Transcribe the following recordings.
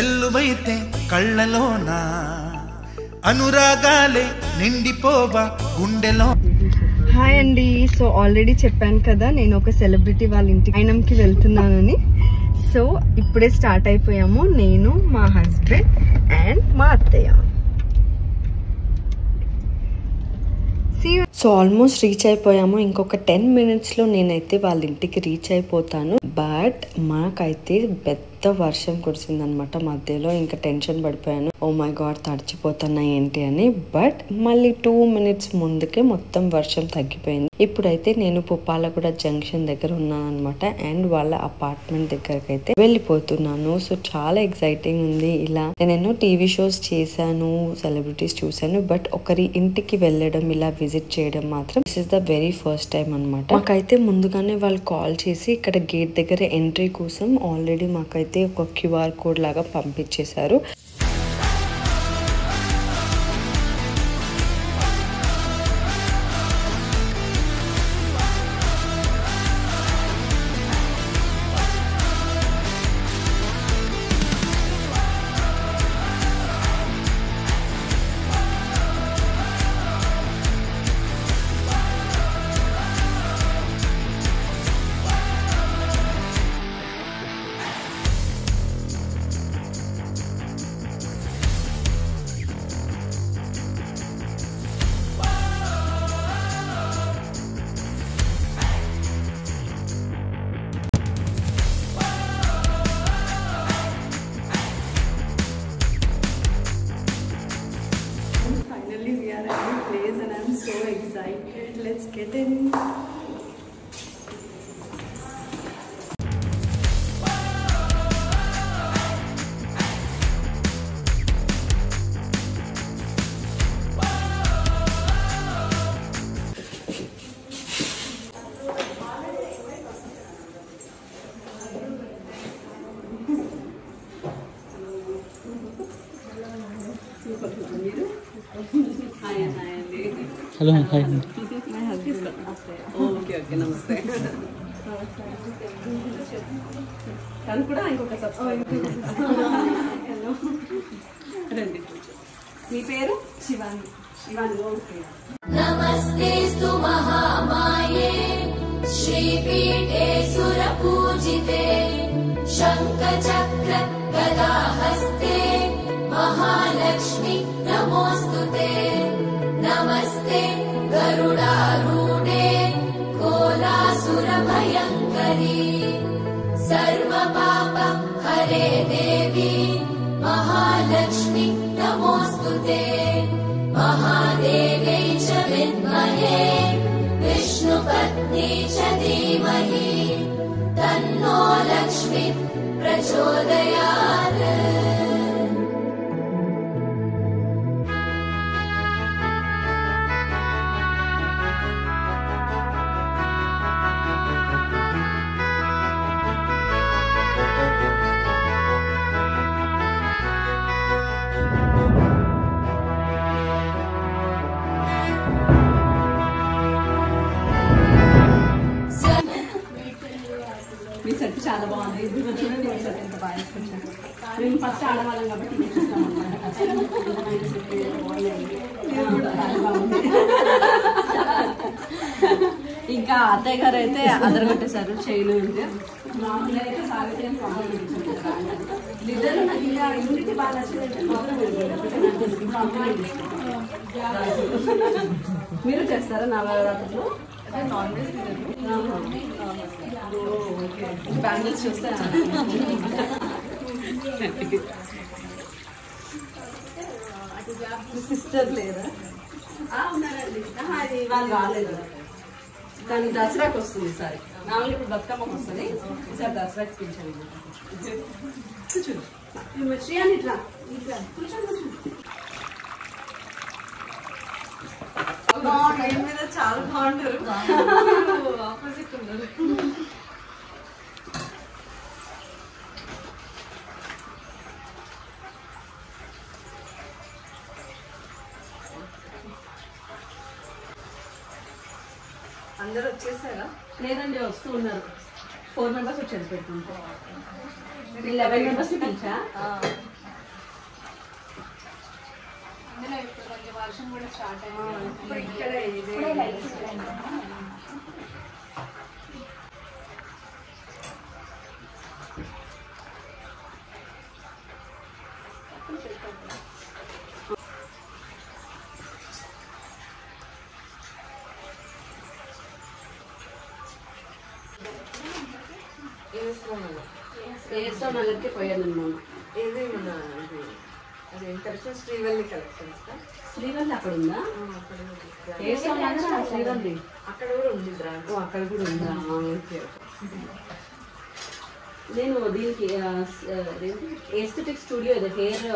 వెల్లువైతే కళ్ళలోన అనురాగాలే నిండిపోవా గుండెలో. హాయ్ అండి. సో ఆల్రెడీ చెప్పాను కదా నేను ఒక సెలబ్రిటీ వాళ్ళ ఇంటికి ఆయనంకి వెళ్తున్నానని. సో ఇప్పుడే స్టార్ట్ అయిపోయాము, నేను, మా హస్బెండ్ అండ్ మా అత్తయ్య. సో ఆల్మోస్ట్ రీచ్ అయిపోయాము. ఇంకొక 10 minutesలో నేనైతే వాళ్ళ ఇంటికి రీచ్ అయిపోతాను. బట్ మాకైతే పెద్ద వర్షం కురిసిందనమాట మధ్యలో. ఇంకా టెన్షన్ పడిపోయాను, ఓ మై గాడ్ తడిచిపోతున్నా ఏంటి అని. బట్ మళ్ళీ 2 minutes ముందుకే మొత్తం వర్షం తగ్గిపోయింది. ఇప్పుడైతే నేను పుప్పాలగూడ జంక్షన్ దగ్గర ఉన్నాను అనమాట. అండ్ వాళ్ళ అపార్ట్మెంట్ దగ్గరకు అయితే వెళ్ళిపోతున్నాను. సో చాలా ఎక్సైటింగ్ ఉంది. ఇలా నేను ఎన్నో టీవీ షోస్ చేశాను, సెలబ్రిటీస్ చూసాను, బట్ ఒకరి ఇంటికి వెళ్ళడం, ఇలా విజిట్ చేయడం మాత్రం this is the very first time అనమాట. మాకైతే ముందుగానే వాళ్ళు కాల్ చేసి ఇక్కడ గేట్ దగ్గర ఎంట్రీ కోసం ఆల్రెడీ మాకైతే ఒక QR కోడ్ లాగా పంపించేశారు. Finally we are at the place and I'm so excited. Let's get in. Hello hi. Okay okay నమస్తే. తను కూడా ఇంకొక రండి. మీ పేరు? శివాని. శివాని. ఓకే. నమస్తేస్తు మహామాయే శ్రీపీఠే సురపూజితే శంఖచక్ర గదాహస్తే మహాలక్ష్మి నమోస్తుతే. నమస్తే గరుడారూఢే కోలాసురభయంకరీ సర్వపాప హరే దేవి మహాలక్ష్మి నమోస్తుతే. మహాదేవ్యై చ విద్మహే విష్ణుపత్నీ చ ధీమహి తన్నో లక్ష్మి ప్రచోదయాత్. మీ సెట్ చాలా బాగుంది. ఇది చూడండి మీ సెట్ ఎంత బాగా వేసుకొచ్చాను. మేము ఫస్ట్ ఆడవాళ్ళం కాబట్టి ఇంకా అత్తయ్య గారు అయితే అదరగొట్టేశారు చైలు ఉంటే. మామూలుగా అయితే సాగితే ఇద్దరు నాకు ఇంకా ఇంటికి బాగా నచ్చిందంటే మీరు చేస్తారా నవరాత్రులు? నాన్ వెజ్ బ్యాంగిల్స్ చూస్తే సిస్టర్ లేదా? ఉన్నారండి. అది వాళ్ళు రాలేదు, కానీ దసరాకి వస్తుంది ఈసారి. నాలుగు ఇప్పుడు బతుకమ్మకి వస్తుంది, ఈసారి దసరాకి పిలిచాను. కూర్చోండి శ్రీయాని, ఇట్లా ఇట్లా కూర్చోండి. మీద చాలా బాగుంటారు, ఆపోజిట్ ఉన్నారు. అందరూ వచ్చేసారా? లేదండి, వస్తూ ఉన్నారు. 4 members వచ్చేది పెట్టుకుంటే 11 members పిలిచా. వర్షం కూడా స్టార్ట్ అయింది. ఇప్పుడు ఇక్కడ ఏస్లో నగర్కి పోయాను నేను. ఏది మన అది కలెక్షన్ శ్రీవల్లి కలెక్షన్స్ శ్రీవల్లి అక్కడ ఉందా? ఏస్లో నగర్ శ్రీవల్లి అక్కడ కూడా ఉంది బ్రాండ్. అక్కడ కూడా ఉందా? ఓకే. నేను దీనికి ఎస్థెటిక్ స్టూడియో ఏదో హెయిర్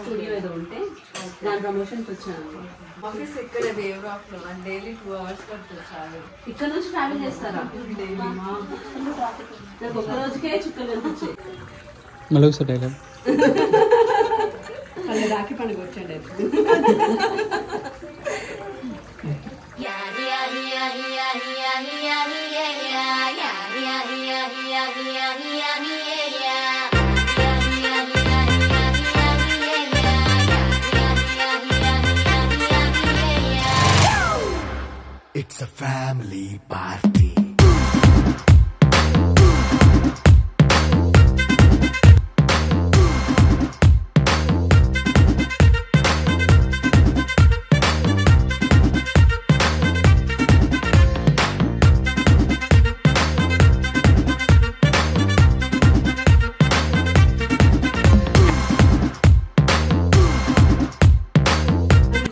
స్టూడియో ఏదో ఉంటే దాని ప్రమోషన్కి వచ్చాను. ఆఫీస్ ఇక్కడ దేవరాఫ్లో అండ్ డైలీ 2 hours పడుతుంది చాలు. ఇక్కడ నుంచి ట్రావెల్ చేస్తారా? నాకు ఒక రోజుకే చుక్కలు కనిపించాయి. మళ్ళీ ఒకసారి డైలాగ్ మళ్ళీ రాఖీ పండుగ వచ్చాడు. It's a family party.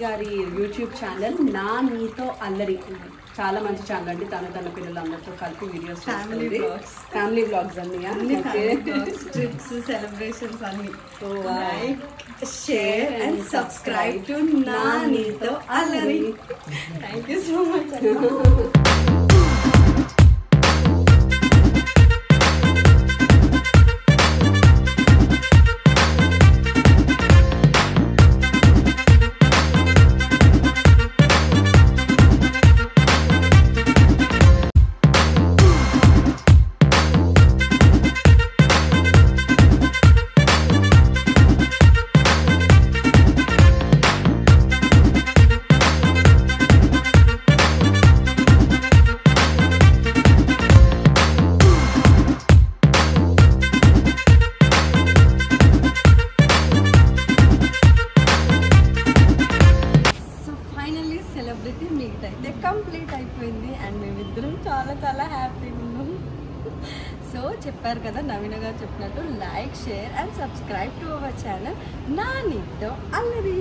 గారి యూట్యూబ్ ఛానల్ నా నీతో అల్లరి చాలా మంచి ఛానల్ అండి. తన పిల్లలందరితో కలిపి వీడియోస్ ఫ్యామిలీ బ్లాగ్స్ అన్ని ట్రిప్స్ సెలబ్రేషన్స్ అన్ని. So like share and subscribe to నా నీతో అల్లరి. Thank you so much. Celebrity meet అయితే కంప్లీట్ అయిపోయింది అండ్ మేమిద్దరం చాలా చాలా హ్యాపీగా ఉన్నాం. సో చెప్పారు కదా నవీన గారు చెప్పినట్టు like share and subscribe to our channel నా నీతో అల్లరి.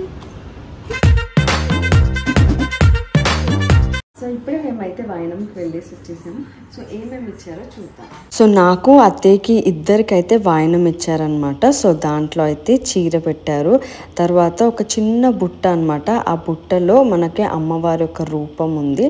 సో ఇప్పుడే మేమైతే వాయనంకి వెళ్ళేసి వచ్చేసాము. సో ఏమేమి ఇచ్చారో చూద్దాం. సో నాకు అత్తయ్యకి ఇద్దరికైతే వాయనం ఇచ్చారనమాట. సో దాంట్లో అయితే చీర పెట్టారు, తర్వాత ఒక చిన్న బుట్ట అనమాట. ఆ బుట్టలో మనకి అమ్మవారి యొక్క రూపం ఉంది.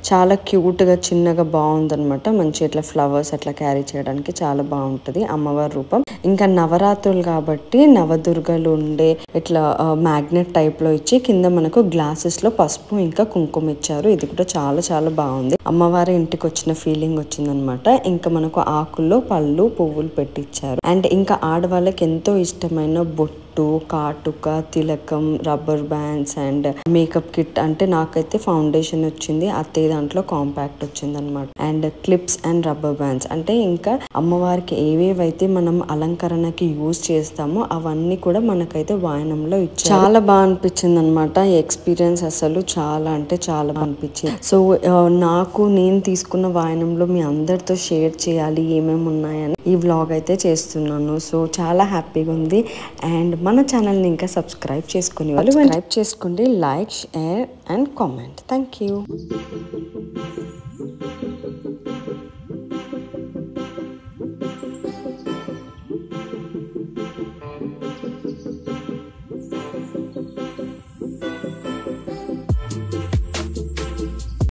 చాలా క్యూట్గా చిన్నగా బాగుందనమాట. మంచి ఇట్లా ఫ్లవర్స్ అట్లా క్యారీ చేయడానికి చాలా బాగుంటుంది అమ్మవారి రూపం. ఇంకా నవరాత్రులు కాబట్టి నవదుర్గలు ఉండే ఇట్లా మ్యాగ్నెట్ టైప్లో ఇచ్చి కింద మనకు గ్లాసెస్లో పసుపు ఇంకా కుంకుమ ఇచ్చారు. ఇది కూడా చాలా చాలా బాగుంది. అమ్మవారి ఇంటికి వచ్చిన ఫీలింగ్ వచ్చిందనమాట. ఇంకా మనకు ఆకుల్లో పళ్ళు పువ్వులు పెట్టించారు. అండ్ ఇంకా ఆడవాళ్ళకి ఎంతో ఇష్టమైన బొట్టు, కాటుక, తిలకం, rubber bands and makeup kit. అంటే నాకైతే ఫౌండేషన్ వచ్చింది, అత్తయ్య దాంట్లో కాంపాక్ట్ వచ్చింది అనమాట. And clips and rubber bands. అంటే ఇంకా అమ్మవారికి ఏవేవైతే మనం అలంకరణకి యూజ్ చేస్తామో అవన్నీ కూడా మనకైతే వాయనంలో ఇచ్చారు. చాలా బాగా అనిపించింది అనమాట. ఈ ఎక్స్పీరియన్స్ అసలు చాలా అంటే చాలా బాగా అనిపించింది. సో నాకు నేను తీసుకున్న వాయనంలో మీ అందరితో షేర్ చేయాలి ఏమేమి ఉన్నాయని ఈ వ్లాగ్ అయితే చేస్తున్నాను. సో చాలా హ్యాపీగా ఉంది. అండ్ మన ఛానల్ని ఇంకా సబ్స్క్రైబ్ చేసుకుని వాళ్ళు సబ్స్క్రైబ్ చేసుకోండి, like share and comment. Thank you.